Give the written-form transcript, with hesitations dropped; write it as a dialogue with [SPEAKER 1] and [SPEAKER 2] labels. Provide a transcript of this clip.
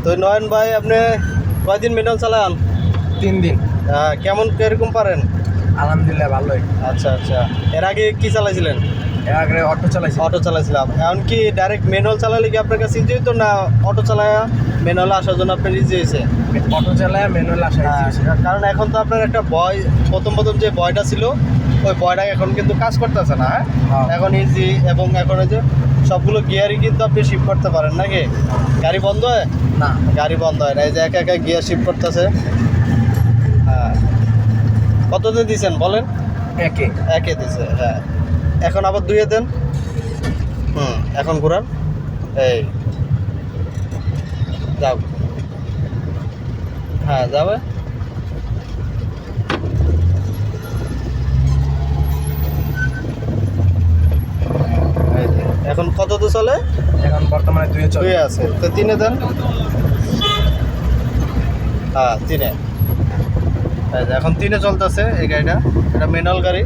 [SPEAKER 1] তো নয়ন ভাই আপনি কয়দিন ম্যানুয়াল চালান?
[SPEAKER 2] 3 দিন।
[SPEAKER 1] কেমন কিরকম পারেন?
[SPEAKER 2] আলহামদুলিল্লাহ ভালোই।
[SPEAKER 1] আচ্ছা আচ্ছা, এর আগে কি চালাইছিলেন?
[SPEAKER 2] এর আগে অটো চালাইছি।
[SPEAKER 1] অটো চালাইছিলাম। এখন কি ডাইরেক্ট ম্যানুয়াল চালালে কি আপনার কাছে ইজি হতো, না অটো চালায় ম্যানুয়াল আসার জন্য আপনার ইজি হয়েছে?
[SPEAKER 2] অটো চালায় ম্যানুয়াল আসা হয়েছে।
[SPEAKER 1] কারণ এখন তো আপনার একটা ভয়, প্রথম যে ভয়টা ছিল ওই ভয়টা এখন কিন্তু কাজ করতেছে না।
[SPEAKER 2] হ্যাঁ।
[SPEAKER 1] এখন ইজি, এবং এখন ওই যে সবগুলো গিয়ারই কিন্তু আপনি শিফট করতে পারেন নাকি? গাড়ি বন্ধ হয়
[SPEAKER 2] না,
[SPEAKER 1] গাড়ি বন্ধ হয় না, এই যে একা একা গিয়ার শিফট করতেছে। হ্যাঁ, কতদিন দিয়েছেন বলেন? একে দিছে। হ্যাঁ, এখন আবার দুইয়ে দেন। এখন ঘুরান, এই যাও। হ্যাঁ যাবে। এই যে, এখন কততে চলে?
[SPEAKER 2] এখন বর্তমানে 2 চলে।
[SPEAKER 1] দুই আছে, তো তিনে দেন। হ্যাঁ তিনে, এই যে এখন তিনে চলতেছে এই গাড়িটা। এটা ম্যানুয়াল গাড়ি।